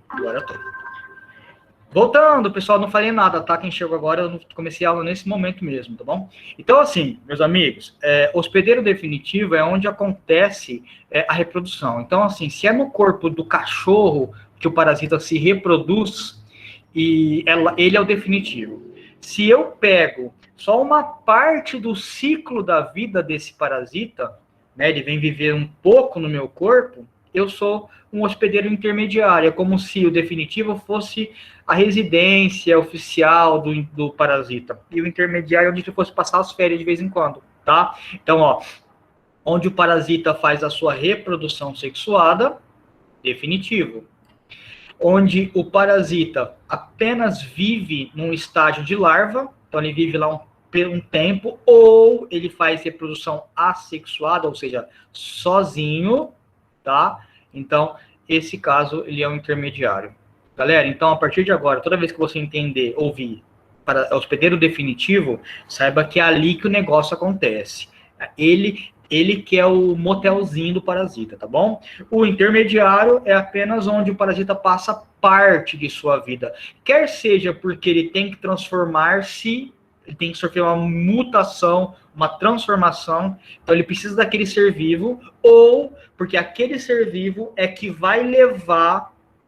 Agora eu tô. Voltando, pessoal, não falei nada, tá? Quem chegou agora, eu comecei a aula nesse momento mesmo, tá bom? Então, assim, meus amigos, hospedeiro definitivo é onde acontece a reprodução. Então, assim, se é no corpo do cachorro que o parasita se reproduz, ele é o definitivo. Se eu pego só uma parte do ciclo da vida desse parasita, né, ele vem viver um pouco no meu corpo, eu sou um hospedeiro intermediário, é como se o definitivo fosse a residência oficial do parasita. E o intermediário é onde ele fosse passar as férias de vez em quando, tá? Então, ó, onde o parasita faz a sua reprodução sexuada, definitivo. Onde o parasita apenas vive num estágio de larva, então ele vive lá um tempo, ou ele faz reprodução assexuada, ou seja, sozinho, tá? Então, esse caso, ele é um intermediário. Galera, então, a partir de agora, toda vez que você entender, ouvir para hospedeiro definitivo, saiba que é ali que o negócio acontece. Ele que é o motelzinho do parasita, tá bom? O intermediário é apenas onde o parasita passa parte de sua vida. Quer seja porque ele tem que transformar-se, ele tem que sofrer uma mutação, uma transformação, então ele precisa daquele ser vivo, ou porque aquele ser vivo é que vai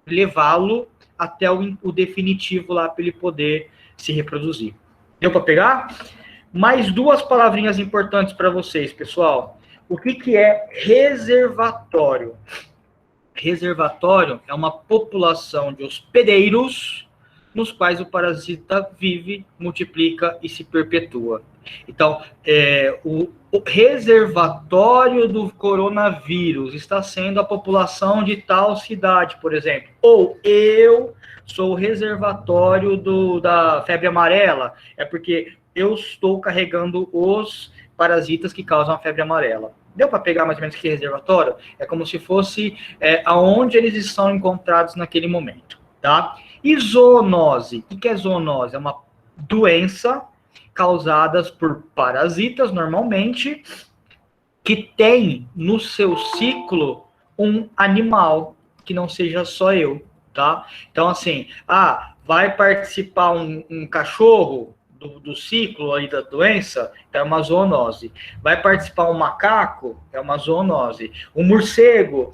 levá-lo até o definitivo lá para ele poder se reproduzir. Deu para pegar? Mais duas palavrinhas importantes para vocês, pessoal. O que é reservatório? Reservatório é uma população de hospedeiros nos quais o parasita vive, multiplica e se perpetua. Então, o reservatório do coronavírus está sendo a população de tal cidade, por exemplo. Ou eu sou o reservatório da febre amarela, é porque eu estou carregando os parasitas que causam a febre amarela. Deu para pegar mais ou menos que reservatório? É como se fosse aonde eles são encontrados naquele momento, tá? E zoonose? O que é zoonose? É uma doença causada por parasitas, normalmente, que tem no seu ciclo um animal que não seja só eu, tá? Então, assim, vai participar um cachorro do ciclo aí da doença, é uma zoonose. Vai participar um macaco, é uma zoonose. O morcego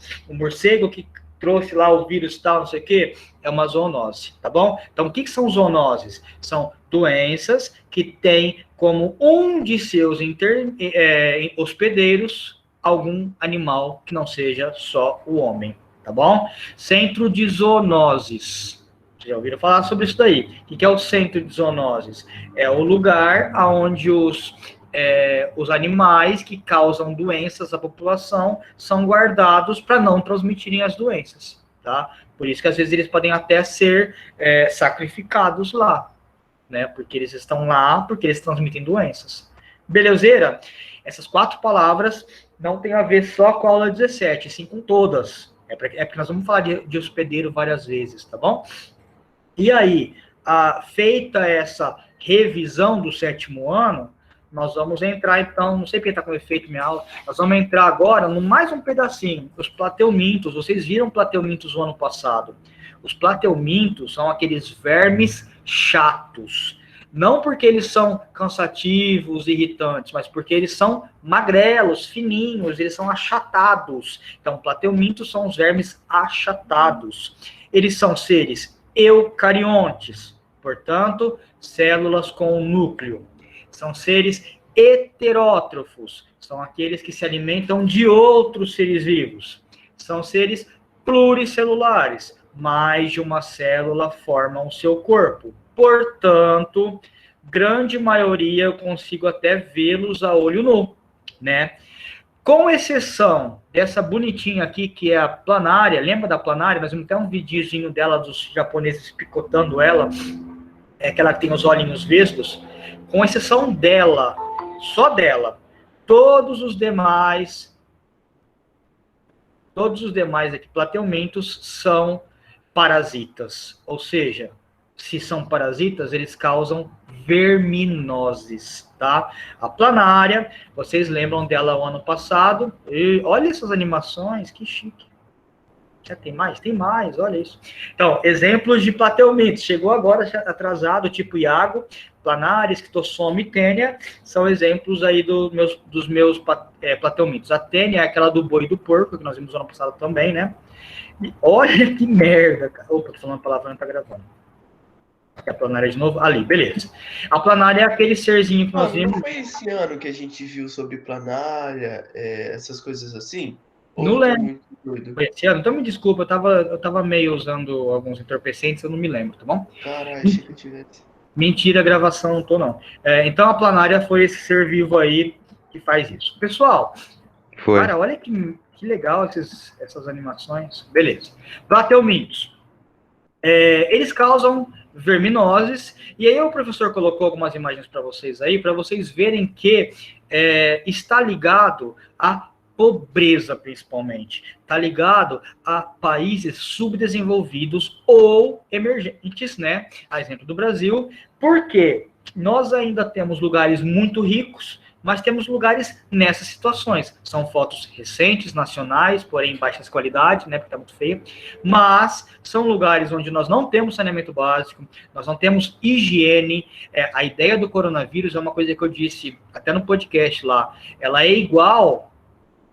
que trouxe lá o vírus tal, não sei o quê, é uma zoonose, tá bom? Então, o que são zoonoses? São doenças que têm como um de seus hospedeiros algum animal que não seja só o homem, tá bom? Centro de zoonoses. Já ouviram falar sobre isso daí? O que é o centro de zoonoses? É o lugar onde os animais que causam doenças à população são guardados para não transmitirem as doenças, tá? Por isso que às vezes eles podem até ser sacrificados lá, né? Porque eles estão lá, porque eles transmitem doenças. Belezeira? Essas 4 palavras não tem a ver só com a aula 17, sim com todas. Porque nós vamos falar de hospedeiro várias vezes, tá bom? E aí, feita essa revisão do 7º ano, nós vamos entrar, então, não sei porque está com efeito minha aula, nós vamos entrar agora no mais um pedacinho, os plateumintos. Vocês viram plateumintos no ano passado. Os plateumintos são aqueles vermes chatos. Não porque eles são cansativos, irritantes, mas porque eles são magrelos, fininhos, eles são achatados. Então, plateumintos são os vermes achatados. Eles são seres eucariontes, portanto, células com núcleo. São seres heterótrofos, são aqueles que se alimentam de outros seres vivos. São seres pluricelulares, mais de uma célula formam o seu corpo. Portanto, grande maioria eu consigo até vê-los a olho nu, né? Com exceção dessa bonitinha aqui, que é a planária. Lembra da planária? Nós vamos ter um videozinho dela, dos japoneses picotando ela. É aquela que tem os olhinhos vesgos. Com exceção dela, só dela, todos os demais aqui, plateumintos, são parasitas. Ou seja, se são parasitas, eles causam verminoses, tá? A planária, vocês lembram dela o ano passado? E olha essas animações, que chique. Tem mais? Tem mais, olha isso. Então, exemplos de plateumintos. Chegou agora, atrasado, tipo Iago, planária, esquistossoma e tênia, são exemplos aí dos meus plateumintos. A tênia é aquela do boi e do porco, que nós vimos no ano passado também, né? E olha que merda, cara. Opa, tô falando a palavra, não tá gravando. A planária de novo? Ali, beleza. A planária é aquele serzinho que nós vimos. Não foi esse ano que a gente viu sobre planária, essas coisas assim? Não Ou tô lembro. muito doido? Foi esse ano? Então me desculpa, eu tava meio usando alguns entorpecentes, eu não me lembro, tá bom? Caralho, achei que eu tivesse. Mentira, a gravação não tô, não. Então a planária foi esse ser vivo aí que faz isso. Pessoal, cara, olha que legal essas animações. Beleza. Plateumintos. Eles causam verminoses, e aí o professor colocou algumas imagens para vocês aí, para vocês verem que está ligado a pobreza, principalmente. Está ligado a países subdesenvolvidos ou emergentes, né? A exemplo do Brasil, porque nós ainda temos lugares muito ricos, mas temos lugares nessas situações. São fotos recentes, nacionais, porém em baixa qualidade, né? Porque está muito feio. Mas são lugares onde nós não temos saneamento básico, nós não temos higiene. A ideia do coronavírus é uma coisa que eu disse até no podcast lá. Ela é igual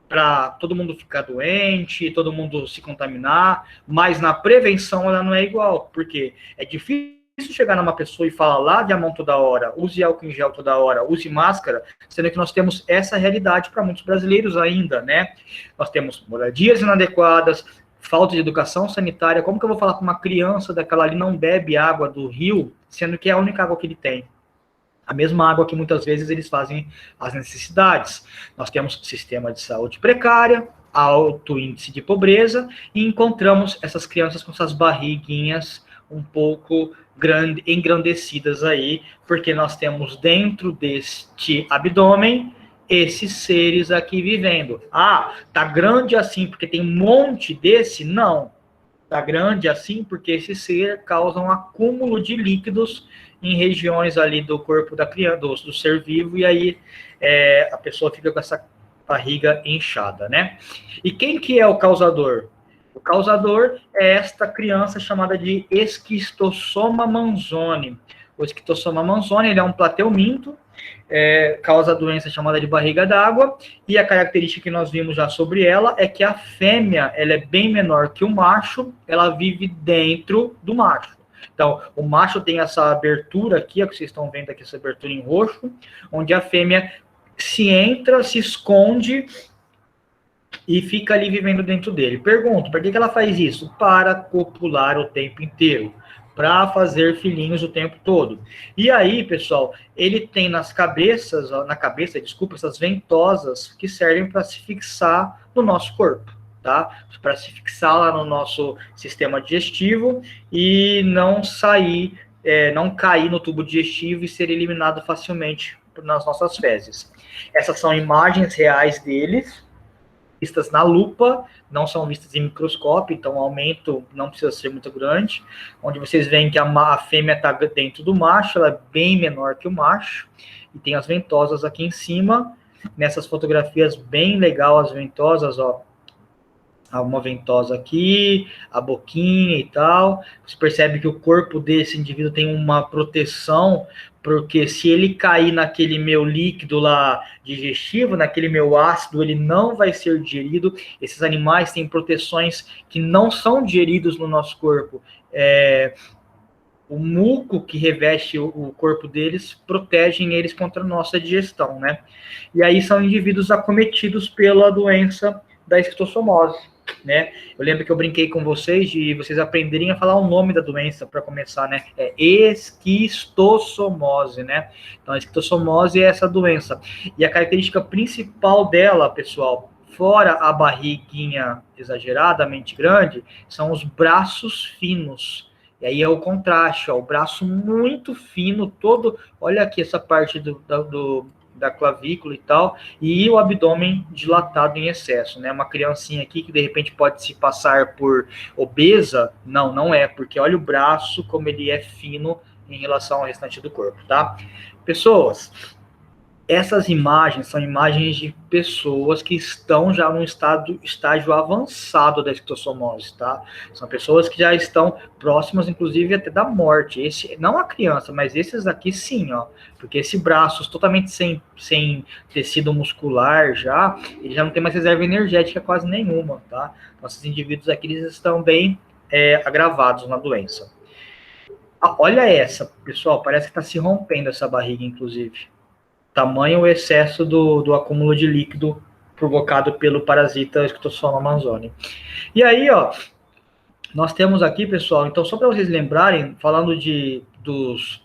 para todo mundo ficar doente, todo mundo se contaminar, mas na prevenção ela não é igual, porque é difícil chegar numa pessoa e falar, lave a mão toda hora, use álcool em gel toda hora, use máscara, sendo que nós temos essa realidade para muitos brasileiros ainda, né? Nós temos moradias inadequadas, falta de educação sanitária. Como que eu vou falar para uma criança daquela ali não bebe água do rio, sendo que é a única água que ele tem? A mesma água que muitas vezes eles fazem as necessidades. Nós temos sistema de saúde precária, alto índice de pobreza, e encontramos essas crianças com essas barriguinhas um pouco engrandecidas aí, porque nós temos dentro deste abdômen esses seres aqui vivendo. Ah, tá grande assim porque tem um monte desse? Não. Tá grande assim porque esse ser causa um acúmulo de líquidos em regiões ali do corpo da criança, do ser vivo, e aí a pessoa fica com essa barriga inchada, né? E quem que é o causador? O causador é esta criança chamada de esquistossoma manzoni. O esquistossoma manzoni, ele é um plateuminto, causa a doença chamada de barriga d'água, e a característica que nós vimos já sobre ela é que a fêmea, ela é bem menor que o macho, ela vive dentro do macho. Então, o macho tem essa abertura aqui, ó, que vocês estão vendo aqui, essa abertura em roxo, onde a fêmea se esconde e fica ali vivendo dentro dele. Pergunto, por que ela faz isso? Para copular o tempo inteiro, para fazer filhinhos o tempo todo. E aí, pessoal, ele tem na cabeça, essas ventosas que servem para se fixar no nosso corpo, tá? Para se fixar lá no nosso sistema digestivo e não sair, não cair no tubo digestivo e ser eliminado facilmente nas nossas fezes. Essas são imagens reais deles, vistas na lupa, não são vistas em microscópio, então o aumento não precisa ser muito grande, onde vocês veem que a fêmea está dentro do macho, ela é bem menor que o macho, e tem as ventosas aqui em cima, nessas fotografias bem legal as ventosas, ó, uma ventosa aqui, a boquinha e tal, você percebe que o corpo desse indivíduo tem uma proteção, porque se ele cair naquele meu líquido lá digestivo, naquele meu ácido, ele não vai ser digerido. Esses animais têm proteções que não são digeridos no nosso corpo. O muco que reveste o corpo deles protegem eles contra a nossa digestão, né? E aí são indivíduos acometidos pela doença da esquistossomose, né? Eu lembro que eu brinquei com vocês de vocês aprenderem a falar o nome da doença para começar, né? É esquistossomose, né? Então, a esquistossomose é essa doença. E a característica principal dela, pessoal, fora a barriguinha exageradamente grande, são os braços finos. E aí é o contraste, ó, o braço muito fino, todo... Olha aqui essa parte da clavícula e tal, e o abdômen dilatado em excesso, né? Uma criancinha aqui que de repente pode se passar por obesa, não é, porque olha o braço como ele é fino em relação ao restante do corpo, tá? Pessoas, Essas imagens são imagens de pessoas que estão já no estágio avançado da esquistossomose, tá? São pessoas que já estão próximas, inclusive, até da morte. Esse, não a criança, mas esses aqui sim, ó. Porque esse braço totalmente sem tecido muscular já, ele já não tem mais reserva energética quase nenhuma, tá? Então, esses indivíduos aqui, eles estão bem agravados na doença. Ah, olha essa, pessoal, parece que está se rompendo essa barriga, inclusive. Tamanho o excesso do acúmulo de líquido provocado pelo parasita Schistossoma amazoni. E aí, ó, nós temos aqui, pessoal, então só para vocês lembrarem, falando dos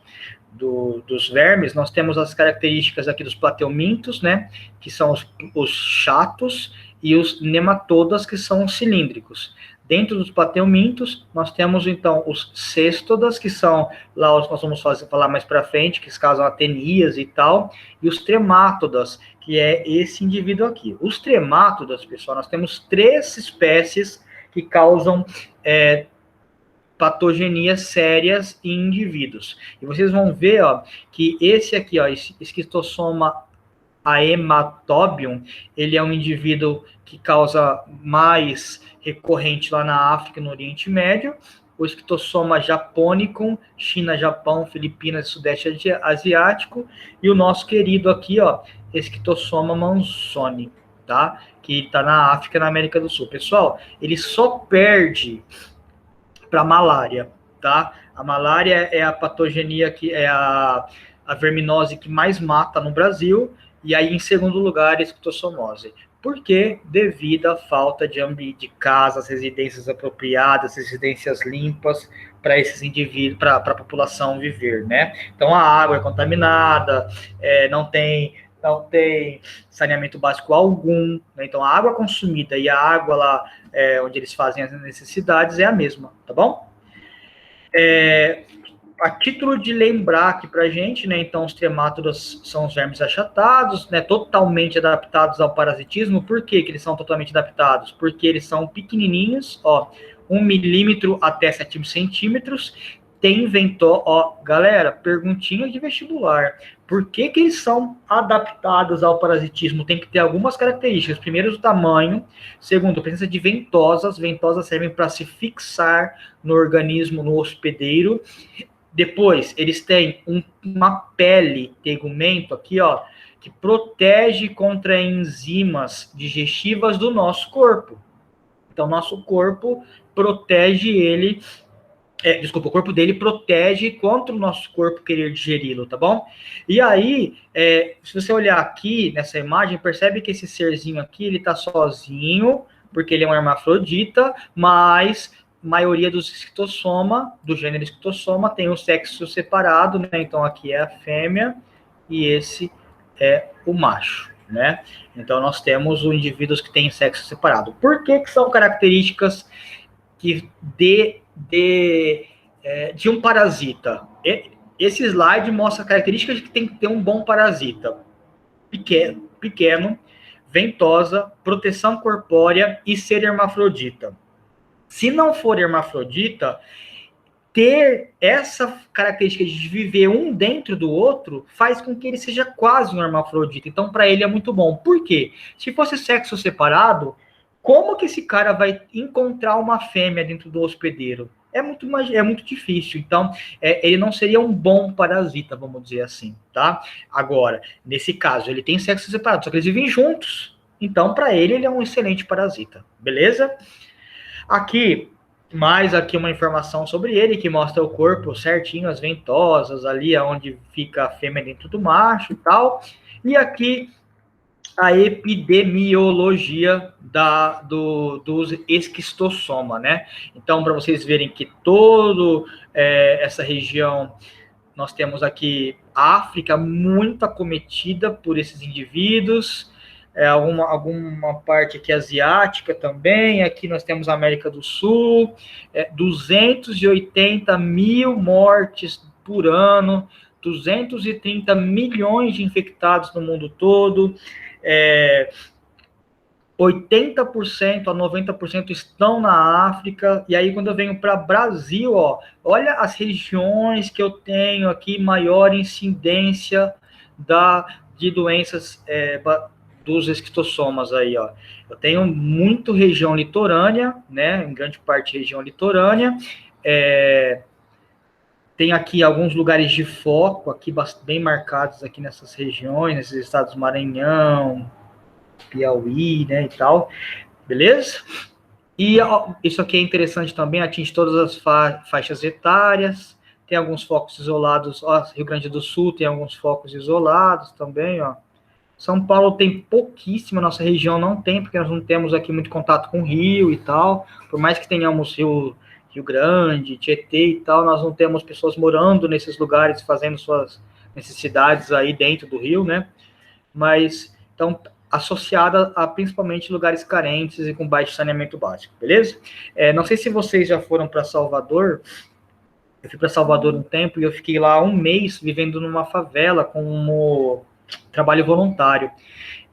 vermes, nós temos as características aqui dos plateumintos, né, que são os chatos, e os nematodas, que são os cilíndricos. Dentro dos plateumintos, nós temos, então, os cêstodas, que são, lá nós vamos falar mais para frente, que causam atenias e tal, e os tremátodas, que é esse indivíduo aqui. Os tremátodas, pessoal, nós temos 3 espécies que causam patogenias sérias em indivíduos. E vocês vão ver, ó, que esse aqui, ó, Schistossoma haematobium, ele é um indivíduo que causa mais recorrente lá na África e no Oriente Médio. O Schistossoma japonicum, China, Japão, Filipinas e Sudeste Asiático. E o nosso querido aqui, ó, Schistossoma manzoni, tá? Que está na África e na América do Sul. Pessoal, ele só perde para malária, tá? A malária é a patogenia que é a verminose que mais mata no Brasil, e aí em segundo lugar a esquistossomose. Por quê? Devido à falta de casas, residências apropriadas, residências limpas para esses indivíduos, para a população viver, né? Então a água é contaminada, não tem saneamento básico algum, né? Então a água consumida e a água lá onde eles fazem as necessidades é a mesma, tá bom? A título de lembrar aqui pra gente, né, então os tremátodas são os vermes achatados, né, totalmente adaptados ao parasitismo. Por que eles são totalmente adaptados? Porque eles são pequenininhos, ó, 1 milímetro até 7 centímetros, tem ventó, ó, galera, perguntinha de vestibular. Por que eles são adaptados ao parasitismo? Tem que ter algumas características. Primeiro, o tamanho. Segundo, a presença de ventosas. Ventosas servem para se fixar no organismo, no hospedeiro. Depois, eles têm uma pele, tegumento aqui, ó, que protege contra enzimas digestivas do nosso corpo. Então, nosso corpo protege ele, o corpo dele protege contra o nosso corpo querer digeri-lo, tá bom? E aí, se você olhar aqui nessa imagem, percebe que esse serzinho aqui, ele tá sozinho, porque ele é um hermafrodita, mas maioria dos esquistossoma, do gênero esquistossoma, tem o sexo separado, né? Então aqui é a fêmea e esse é o macho, né? Então nós temos os indivíduos que têm sexo separado. Por que são características que de um parasita? Esse slide mostra características de que tem que ter um bom parasita. Pequeno, ventosa, proteção corpórea e ser hermafrodita. Se não for hermafrodita, ter essa característica de viver um dentro do outro faz com que ele seja quase um hermafrodita. Então, para ele é muito bom. Por quê? Se fosse sexo separado, como que esse cara vai encontrar uma fêmea dentro do hospedeiro? É muito difícil. Então, ele não seria um bom parasita, vamos dizer assim, tá? Agora, nesse caso, ele tem sexo separado, só que eles vivem juntos. Então, para ele é um excelente parasita. Beleza? Aqui uma informação sobre ele, que mostra o corpo certinho, as ventosas, ali onde fica a fêmea dentro do macho e tal. E aqui a epidemiologia dos esquistossoma, né? Então, para vocês verem que toda essa região, nós temos aqui a África muito acometida por esses indivíduos, alguma parte aqui asiática também. Aqui nós temos a América do Sul, 280 mil mortes por ano, 230 milhões de infectados no mundo todo, 80% a 90% estão na África. E aí, quando eu venho para Brasil, ó, olha as regiões que eu tenho aqui, maior incidência de doenças dos esquistossomas aí, ó. Eu tenho muito região litorânea, né, em grande parte região litorânea, tem aqui alguns lugares de foco, aqui bem marcados aqui nessas regiões, nesses estados Maranhão, Piauí, né, e tal, beleza? E ó, isso aqui é interessante também, atinge todas as faixas etárias, tem alguns focos isolados, ó, Rio Grande do Sul tem alguns focos isolados também, ó. São Paulo tem pouquíssima, nossa região não tem, porque nós não temos aqui muito contato com o rio e tal, por mais que tenhamos Rio Grande, Tietê e tal, nós não temos pessoas morando nesses lugares, fazendo suas necessidades aí dentro do rio, né? Mas, então, associada a principalmente lugares carentes e com baixo saneamento básico, beleza? Não sei se vocês já foram para Salvador. Eu fui para Salvador um tempo e eu fiquei lá um mês vivendo numa favela como trabalho voluntário.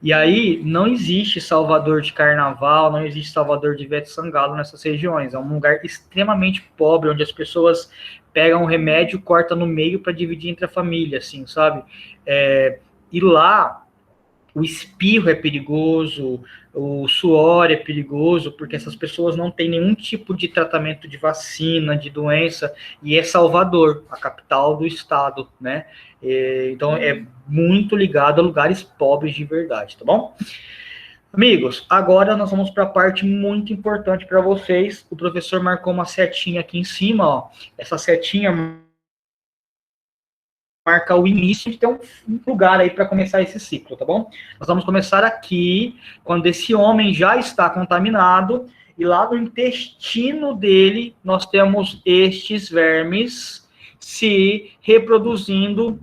E aí não existe Salvador de carnaval, não existe Salvador de Ivete Sangalo nessas regiões. É um lugar extremamente pobre, onde as pessoas pegam um remédio, cortam no meio para dividir entre a família, assim, sabe? E lá o espirro é perigoso, o suor é perigoso, porque essas pessoas não têm nenhum tipo de tratamento de vacina, de doença, e é Salvador, a capital do estado, né? Então é muito ligado a lugares pobres de verdade, tá bom? Amigos, agora nós vamos para a parte muito importante para vocês. O professor marcou uma setinha aqui em cima, ó. Essa setinha marca o início de ter um lugar aí para começar esse ciclo, tá bom? Nós vamos começar aqui, quando esse homem já está contaminado, e lá no intestino dele, nós temos estes vermes se reproduzindo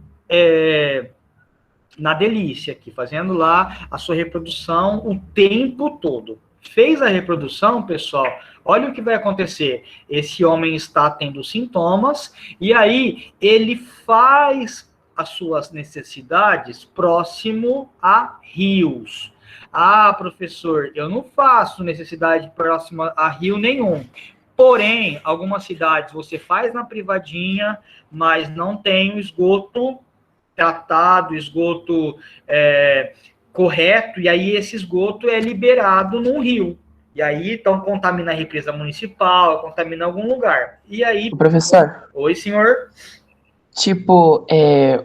na delícia aqui, fazendo lá a sua reprodução o tempo todo. Fez a reprodução, pessoal, olha o que vai acontecer. Esse homem está tendo sintomas, e aí ele faz as suas necessidades próximo a rios. Ah, professor, eu não faço necessidade próxima a rio nenhum. Porém, algumas cidades você faz na privadinha, mas não tem o esgoto tratado, esgoto correto, e aí esse esgoto é liberado num rio. E aí, então, contamina a represa municipal, contamina algum lugar. E aí... Professor? Oi, senhor? Tipo,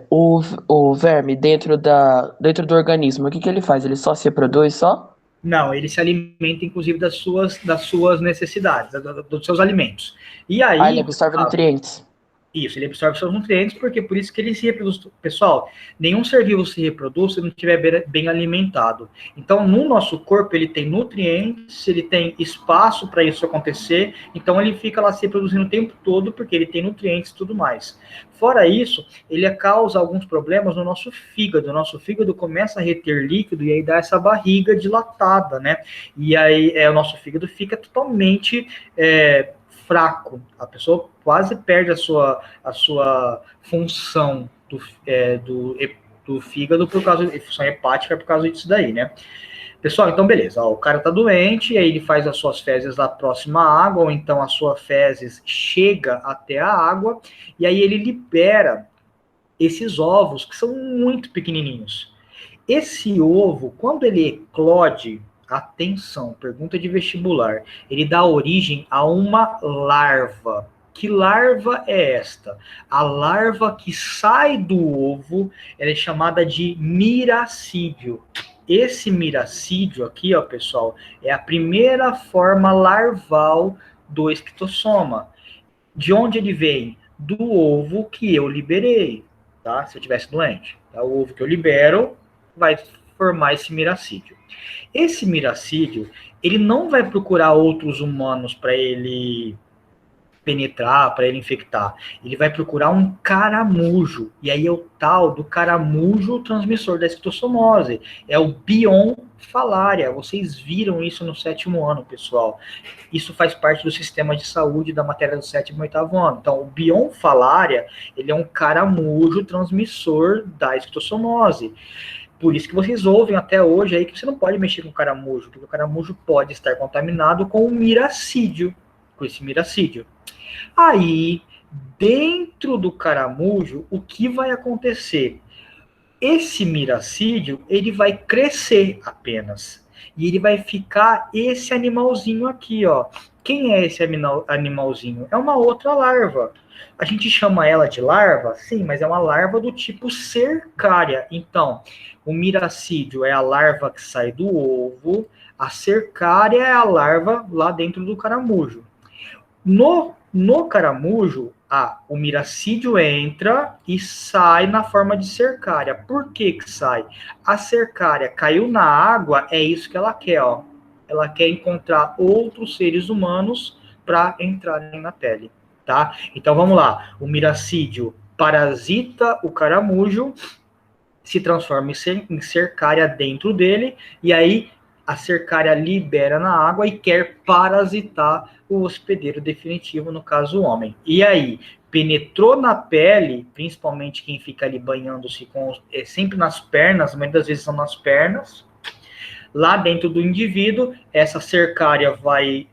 o verme dentro do organismo, o que ele faz? Ele só se reproduz só? Não, ele se alimenta, inclusive, das suas necessidades, dos seus alimentos. E aí... ele absorve nutrientes. Isso, ele absorve seus nutrientes, porque por isso que ele se reproduz. Pessoal, nenhum ser vivo se reproduz se não estiver bem alimentado. Então, no nosso corpo, ele tem nutrientes, ele tem espaço para isso acontecer, então ele fica lá se reproduzindo o tempo todo, porque ele tem nutrientes e tudo mais. Fora isso, ele causa alguns problemas no nosso fígado. O nosso fígado começa a reter líquido e aí dá essa barriga dilatada, né? E aí o nosso fígado fica totalmente... fraco, a pessoa quase perde a sua função do fígado por causa de função hepática por causa disso daí, né? Pessoal, então beleza, ó, o cara tá doente, e aí ele faz as suas fezes lá próxima à água, ou então a sua fezes chega até a água, e aí ele libera esses ovos que são muito pequenininhos. Esse ovo, quando ele eclode, atenção, pergunta de vestibular, ele dá origem a uma larva. Que larva é esta? A larva que sai do ovo, ela é chamada de miracídio. Esse miracídio aqui, ó, pessoal, é a primeira forma larval do esquistossoma. De onde ele vem? Do ovo que eu liberei, tá? Se eu tivesse doente. Tá? O ovo que eu libero vai formar esse miracídio. Esse miracídio, ele não vai procurar outros humanos para ele penetrar, para ele infectar. Ele vai procurar um caramujo. E aí é o tal do caramujo transmissor da esquistossomose. É o Bion falaria. Vocês viram isso no 7º ano, pessoal. Isso faz parte do sistema de saúde da matéria do 7º e 8º ano. Então, o Bion falaria, ele é um caramujo transmissor da esquistossomose. Por isso que vocês ouvem até hoje aí que você não pode mexer com o caramujo, porque o caramujo pode estar contaminado com o miracídio, com esse miracídio. Aí, dentro do caramujo, o que vai acontecer? Esse miracídio, ele vai crescer apenas. E ele vai ficar esse animalzinho aqui, ó. Quem é esse animalzinho? É uma outra larva. A gente chama ela de larva? Sim, mas é uma larva do tipo cercária. Então, o miracídio é a larva que sai do ovo, a cercária é a larva lá dentro do caramujo. No caramujo, o miracídio entra e sai na forma de cercária. Por que que sai? A cercária caiu na água, é isso que ela quer, ó. Ela quer encontrar outros seres humanos para entrarem na pele, tá? Então vamos lá. O miracídio parasita o caramujo, se transforma em cercária dentro dele, e aí a cercária libera na água e quer parasitar o hospedeiro definitivo, no caso o homem. E aí, penetrou na pele, principalmente quem fica ali banhando-se sempre nas pernas, muitas vezes são nas pernas, lá dentro do indivíduo, essa cercária vai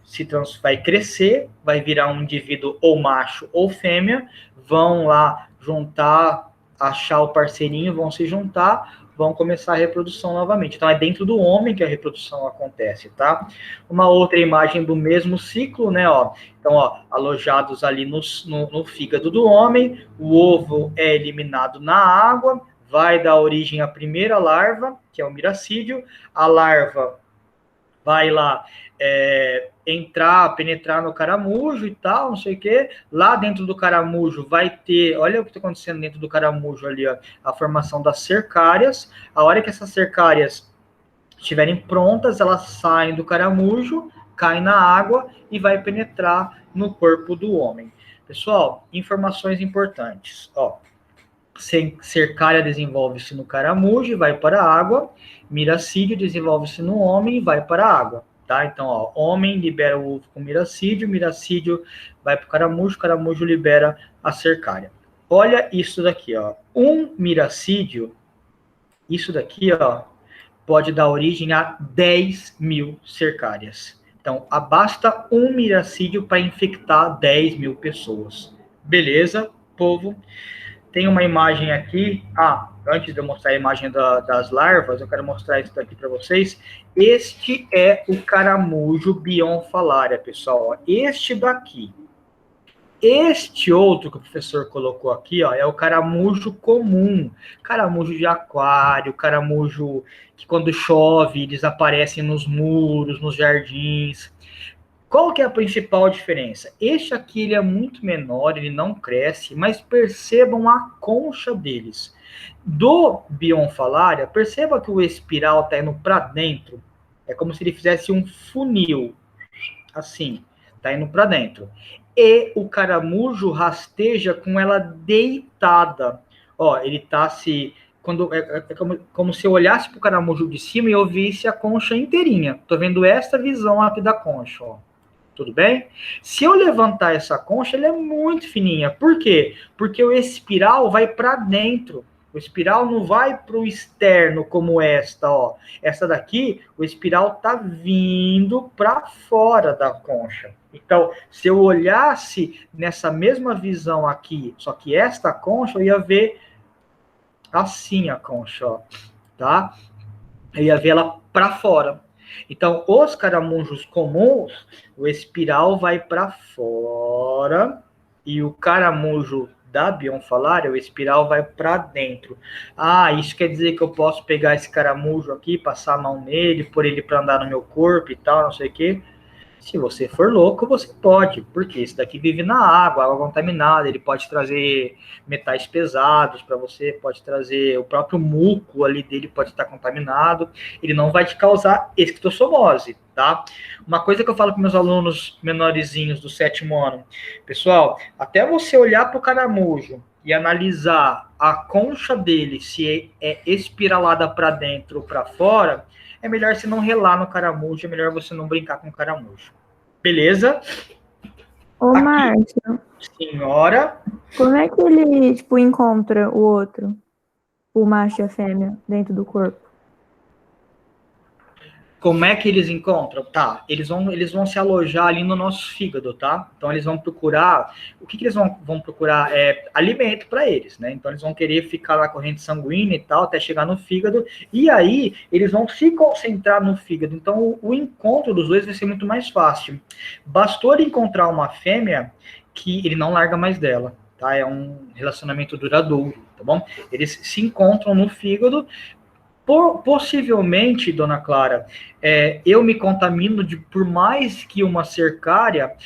crescer, vai virar um indivíduo ou macho ou fêmea, vão lá juntar, achar o parceirinho, vão se juntar, vão começar a reprodução novamente. Então é dentro do homem que a reprodução acontece, tá? Uma outra imagem do mesmo ciclo, né, ó. Então, ó, alojados ali no fígado do homem, o ovo é eliminado na água, vai dar origem à primeira larva, que é o miracídio. A larva vai lá penetrar no caramujo e tal, não sei o quê. Lá dentro do caramujo vai ter, olha o que está acontecendo dentro do caramujo ali, ó, a formação das cercárias. A hora que essas cercárias estiverem prontas, elas saem do caramujo, caem na água e vai penetrar no corpo do homem. Pessoal, informações importantes, ó. Cercária desenvolve-se no caramujo e vai para a água. Miracídio desenvolve-se no homem e vai para a água. Tá? Então, ó, homem libera o ovo com miracídio vai para o caramujo libera a cercária. Olha isso daqui, ó. Um miracídio, isso daqui, ó, pode dar origem a 10 mil cercárias. Então, basta um miracídio para infectar 10 mil pessoas. Beleza, povo? Tem uma imagem aqui. Antes de eu mostrar a imagem das larvas, eu quero mostrar isso daqui para vocês. Este é o caramujo bionfalaria, pessoal. Este daqui. Este outro que o professor colocou aqui, ó, é o caramujo comum. Caramujo de aquário, caramujo que quando chove eles aparecem nos muros, nos jardins. Qual que é a principal diferença? Este aqui ele é muito menor, ele não cresce, mas percebam a concha deles. Do bionfalaria, perceba que o espiral está indo para dentro. É como se ele fizesse um funil, assim, está indo para dentro. E o caramujo rasteja com ela deitada. Ó, ele está se... como se eu olhasse para o caramujo de cima e eu visse a concha inteirinha. Estou vendo essa visão aqui da concha, ó. Tudo bem? Se eu levantar essa concha, ela é muito fininha. Por quê? Porque o espiral vai para dentro. O espiral não vai para o externo como esta, ó. Essa daqui, o espiral tá vindo para fora da concha. Então, se eu olhasse nessa mesma visão aqui, só que esta concha, eu ia ver assim a concha, ó, tá? Eu ia ver ela para fora. Então, os caramujos comuns, o espiral vai para fora e o caramujo da bionfalaria, o espiral vai para dentro. Isso quer dizer que eu posso pegar esse caramujo aqui, passar a mão nele, pôr ele para andar no meu corpo e tal, não sei o quê. Se você for louco, você pode, porque esse daqui vive na água contaminada, ele pode trazer metais pesados para você, pode trazer o próprio muco ali dele pode estar contaminado, ele não vai te causar esquistossomose, tá? Uma coisa que eu falo para meus alunos menorzinhos do 7º ano, pessoal, até você olhar para o caramujo e analisar a concha dele, se é espiralada para dentro ou para fora, é melhor você não relar no caramujo, é melhor você não brincar com o caramujo. Beleza? Ô, Márcio. Senhora. Como é que ele, encontra o outro? O macho e a fêmea dentro do corpo? Como é que eles encontram? Tá, eles vão se alojar ali no nosso fígado, tá? Então eles vão procurar, o que eles vão procurar? É alimento para eles, né? Então eles vão querer ficar na corrente sanguínea e tal, até chegar no fígado, e aí eles vão se concentrar no fígado. Então o encontro dos dois vai ser muito mais fácil. Bastou ele encontrar uma fêmea que ele não larga mais dela, tá? É um relacionamento duradouro, tá bom? Eles se encontram no fígado. Possivelmente, dona Clara, eu me contamino por mais que uma cercária,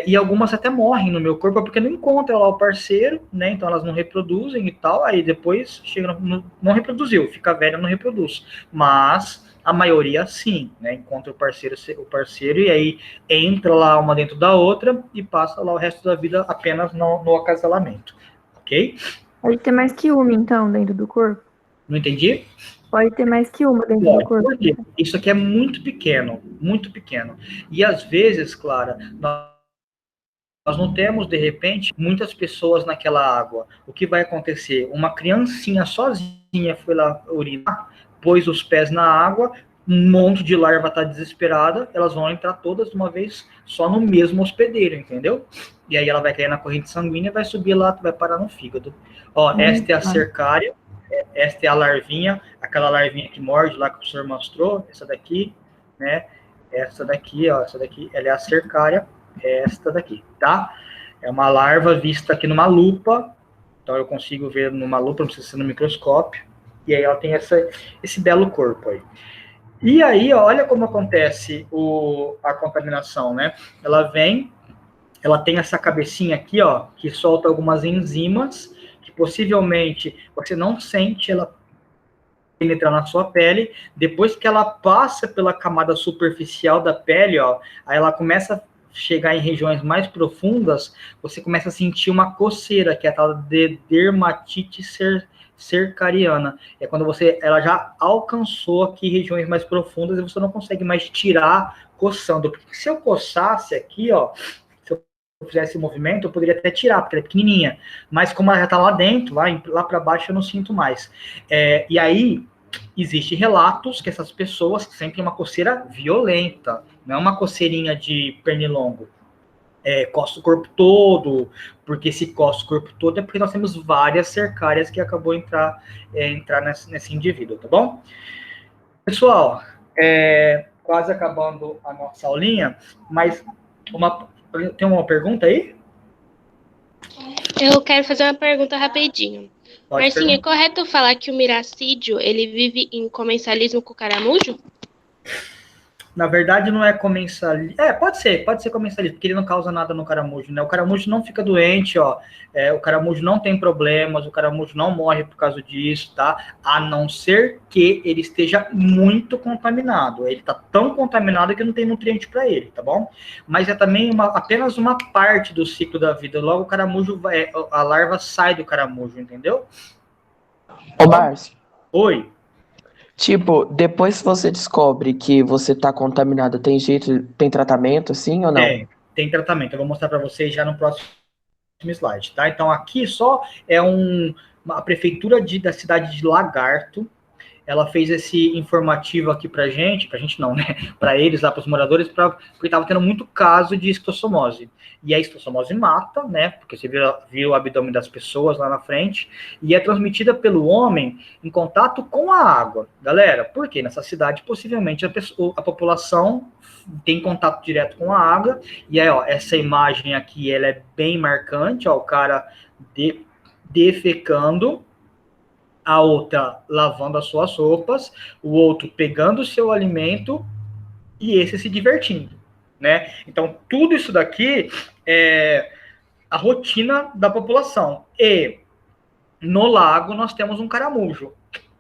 e algumas até morrem no meu corpo, porque não encontram lá o parceiro, né? Então elas não reproduzem e tal, aí depois chega não reproduziu, fica velha, não reproduz. Mas a maioria sim, né? Encontra o parceiro e aí entra lá uma dentro da outra e passa lá o resto da vida apenas no acasalamento, ok? Pode ter mais que uma, então, dentro do corpo? Não entendi? Pode ter mais que uma dentro do corpo. Por quê? Isso aqui é muito pequeno, muito pequeno. E às vezes, Clara, nós não temos, de repente, muitas pessoas naquela água. O que vai acontecer? Uma criancinha sozinha foi lá urinar, pôs os pés na água, um monte de larva está desesperada, elas vão entrar todas de uma vez só no mesmo hospedeiro, entendeu? E aí ela vai cair na corrente sanguínea, vai subir lá, vai parar no fígado. Ó, esta é a cercária. Esta é a larvinha, aquela larvinha que morde lá que o senhor mostrou, essa daqui, né? Essa daqui, ó, essa daqui, ela é a cercária, esta daqui, tá? É uma larva vista aqui numa lupa, então eu consigo ver numa lupa, não precisa ser no microscópio, e aí ela tem esse belo corpo aí. E aí, olha como acontece a contaminação, né? Ela tem essa cabecinha aqui, ó, que solta algumas enzimas, possivelmente você não sente ela penetrar na sua pele. Depois que ela passa pela camada superficial da pele, ó, aí ela começa a chegar em regiões mais profundas, você começa a sentir uma coceira, que é a tal de dermatite cercariana. É quando ela já alcançou aqui regiões mais profundas e você não consegue mais tirar coçando. Porque se eu coçasse aqui, ó, eu fizesse movimento, eu poderia até tirar, porque ela é pequenininha. Mas como ela já está lá dentro, lá para baixo, eu não sinto mais. E aí, existem relatos que essas pessoas sentem uma coceira violenta. Não é uma coceirinha de pernilongo. Coça o corpo todo, porque se coça o corpo todo é porque nós temos várias cercárias que acabou entrar nesse indivíduo, tá bom? Pessoal, quase acabando a nossa aulinha, mas tem uma pergunta aí? Eu quero fazer uma pergunta rapidinho. Pode Marcinha, é perguntar. correto falar que o miracídio, ele vive em comensalismo com o caramujo? Na verdade, não é comensalismo. Pode ser comensalismo, porque ele não causa nada no caramujo, né? O caramujo não fica doente, ó. O caramujo não tem problemas, o caramujo não morre por causa disso, tá? A não ser que ele esteja muito contaminado. Ele tá tão contaminado que não tem nutriente para ele, tá bom? Mas é também apenas uma parte do ciclo da vida. Logo, o caramujo, a larva sai do caramujo, entendeu? Ô, Márcio, Oi. tipo, depois que você descobre que você tá contaminado, tem tratamento, sim ou não? Tem tratamento. Eu vou mostrar para vocês já no próximo slide, tá? Então, aqui só é a prefeitura da cidade de Lagarto. Ela fez esse informativo aqui pra gente não, né? Para eles lá, para os moradores, porque estava tendo muito caso de esquistossomose. E a esquistossomose mata, né? Porque você viu o abdômen das pessoas lá na frente, e é transmitida pelo homem em contato com a água. Galera, por quê? Nessa cidade, possivelmente, a população tem contato direto com a água, e aí, ó, essa imagem aqui, ela é bem marcante, ó, o cara defecando, a outra lavando as suas roupas, o outro pegando o seu alimento e esse se divertindo, né? Então, tudo isso daqui é a rotina da população. E no lago nós temos um caramujo.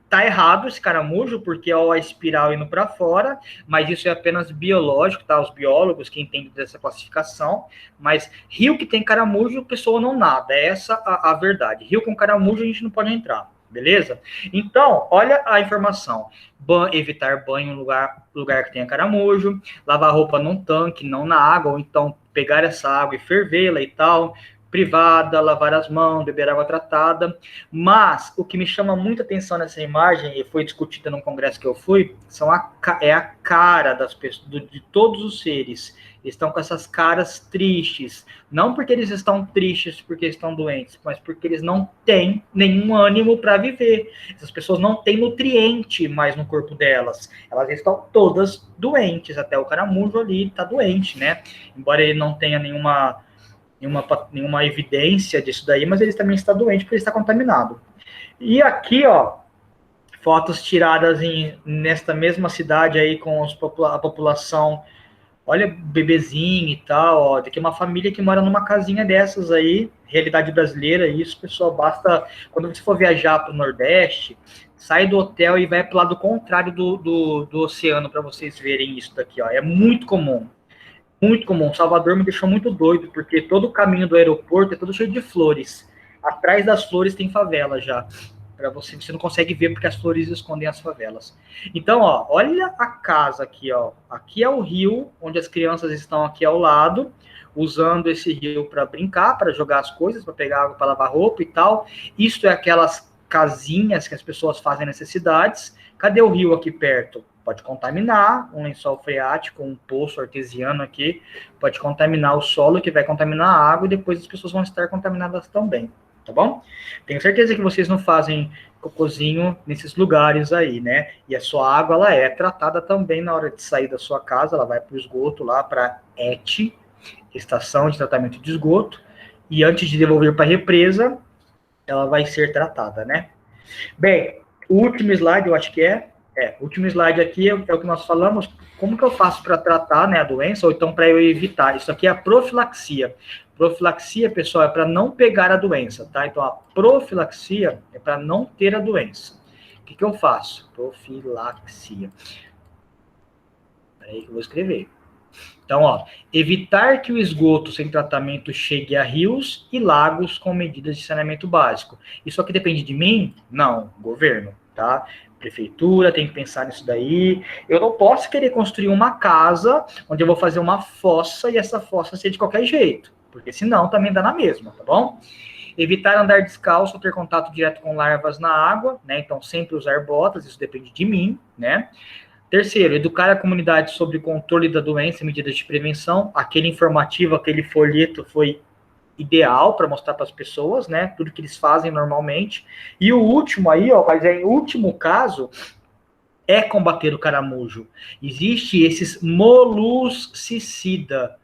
Tá errado esse caramujo, porque é a espiral indo para fora, mas isso é apenas biológico, tá? Os biólogos que entendem dessa classificação, mas rio que tem caramujo, a pessoa não nada, é essa a verdade. Rio com caramujo a gente não pode entrar. Beleza? Então, olha a informação. Evitar banho em lugar que tenha caramujo, lavar roupa num tanque, não na água, ou então pegar essa água e fervê-la e tal, privada, lavar as mãos, beber água tratada. Mas o que me chama muita atenção nessa imagem, e foi discutida num congresso que eu fui, é a cara das pessoas, de todos os seres. Eles estão com essas caras tristes. Não porque eles estão tristes porque estão doentes, mas porque eles não têm nenhum ânimo para viver. Essas pessoas não têm nutriente mais no corpo delas. Elas estão todas doentes. Até o caramujo ali está doente, né? Embora ele não tenha nenhuma evidência disso daí, mas ele também está doente porque ele está contaminado. E aqui, ó, fotos tiradas nesta mesma cidade aí com a população. Olha, bebezinho e tal, ó, daqui é uma família que mora numa casinha dessas aí, realidade brasileira, isso, pessoal, basta, quando você for viajar para o Nordeste, sai do hotel e vai para o lado contrário do oceano para vocês verem isso daqui, ó, é muito comum, muito comum. Salvador me deixou muito doido, porque todo o caminho do aeroporto é todo cheio de flores, atrás das flores tem favela já. Para você não consegue ver porque as flores escondem as favelas. Então, ó, olha a casa aqui, ó. Aqui é o rio, onde as crianças estão aqui ao lado, usando esse rio para brincar, para jogar as coisas, para pegar água, para lavar roupa e tal. Isto é aquelas casinhas que as pessoas fazem necessidades. Cadê o rio aqui perto? Pode contaminar um lençol freático, um poço artesiano aqui, pode contaminar o solo, que vai contaminar a água, e depois as pessoas vão estar contaminadas também. Tá bom? Tenho certeza que vocês não fazem cocôzinho nesses lugares aí, né? E a sua água, ela é tratada também na hora de sair da sua casa, ela vai para o esgoto lá, para ET, Estação de Tratamento de Esgoto, e antes de devolver para a represa, ela vai ser tratada, né? Bem, o último slide, eu acho que o último slide aqui é o que nós falamos, como que eu faço para tratar, né, a doença, ou então para eu evitar. Isso aqui é a profilaxia. Profilaxia, pessoal, é para não pegar a doença, tá? Então, a profilaxia é para não ter a doença. O que eu faço? Profilaxia. Peraí que eu vou escrever. Então, ó, evitar que o esgoto sem tratamento chegue a rios e lagos com medidas de saneamento básico. Isso aqui depende de mim? Não, governo, tá? Prefeitura tem que pensar nisso daí. Eu não posso querer construir uma casa onde eu vou fazer uma fossa e essa fossa ser de qualquer jeito, porque senão também dá na mesma, tá bom? Evitar andar descalço ou ter contato direto com larvas na água, né? Então, sempre usar botas, isso depende de mim, né? Terceiro, educar a comunidade sobre o controle da doença e medidas de prevenção. Aquele informativo, aquele folheto foi ideal para mostrar para as pessoas, né? Tudo que eles fazem normalmente. E o último aí, ó, mas em último caso, é combater o caramujo. Existe esses moluscicida,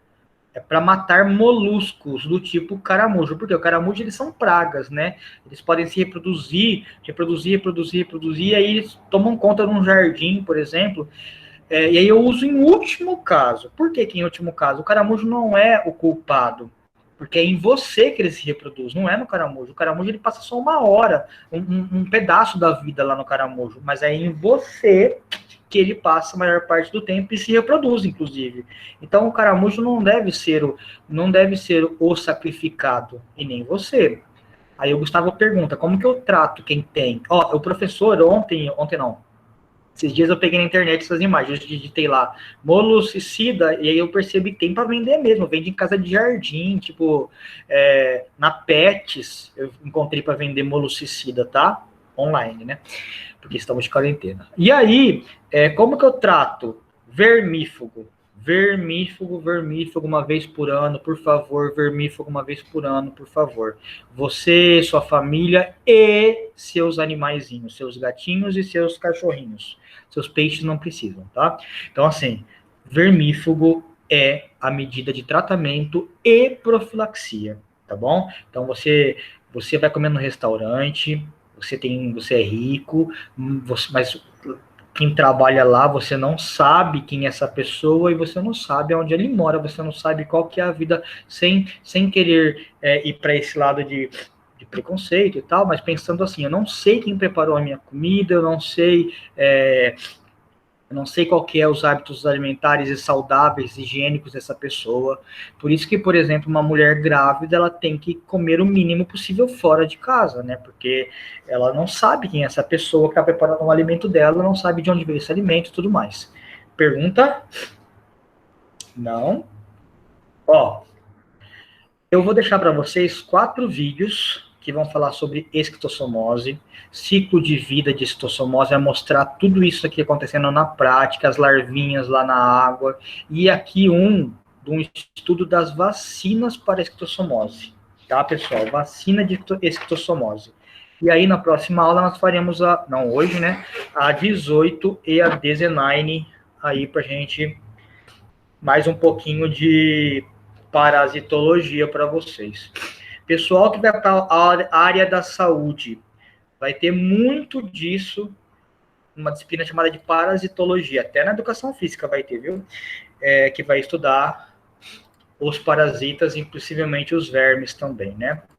é para matar moluscos do tipo caramujo, porque o caramujo, eles são pragas, né? Eles podem se reproduzir, e aí eles tomam conta de um jardim, por exemplo, e aí eu uso em último caso. Por que em último caso? O caramujo não é o culpado, porque é em você que ele se reproduz, não é no caramujo. O caramujo, ele passa só uma hora, um pedaço da vida lá no caramujo, mas é em você que ele passa a maior parte do tempo e se reproduz, inclusive. Então, o caramujo não deve ser o sacrificado, e nem você. Aí o Gustavo pergunta, como que eu trato quem tem? Ó, o professor ontem não, esses dias eu peguei na internet essas imagens, eu digitei lá, moluscicida, e aí eu percebi que tem para vender mesmo, vende em casa de jardim, tipo, na Pets, eu encontrei para vender moluscicida, tá? Online, né? Porque estamos de quarentena. E aí, como que eu trato? Vermífugo, uma vez por ano, por favor. Vermífugo uma vez por ano, por favor. Você, sua família e seus animaizinhos, seus gatinhos e seus cachorrinhos. Seus peixes não precisam, tá? Então, assim, vermífugo é a medida de tratamento e profilaxia, tá bom? Então, você vai comer no restaurante, você é rico, mas quem trabalha lá, você não sabe quem é essa pessoa e você não sabe onde ele mora, você não sabe qual que é a vida, sem querer ir para esse lado de preconceito e tal, mas pensando assim, eu não sei quem preparou a minha comida, eu não sei qual que é os hábitos alimentares e saudáveis, higiênicos dessa pessoa. Por isso que, por exemplo, uma mulher grávida, ela tem que comer o mínimo possível fora de casa, né? Porque ela não sabe quem é essa pessoa que está preparando o alimento dela, não sabe de onde veio esse alimento e tudo mais. Pergunta? Não? Ó, Eu vou deixar para vocês 4 vídeos que vão falar sobre esquistossomose, ciclo de vida de esquistossomose, vai mostrar tudo isso aqui acontecendo na prática, as larvinhas lá na água, e aqui de um estudo das vacinas para esquistossomose, tá, pessoal? Vacina de esquistossomose. E aí, na próxima aula, nós faremos não hoje, né, a 18 e a 19, aí pra gente mais um pouquinho de parasitologia para vocês. Pessoal que vai para a área da saúde, vai ter muito disso, uma disciplina chamada de parasitologia, até na educação física vai ter, viu? Que vai estudar os parasitas e possivelmente os vermes também, né?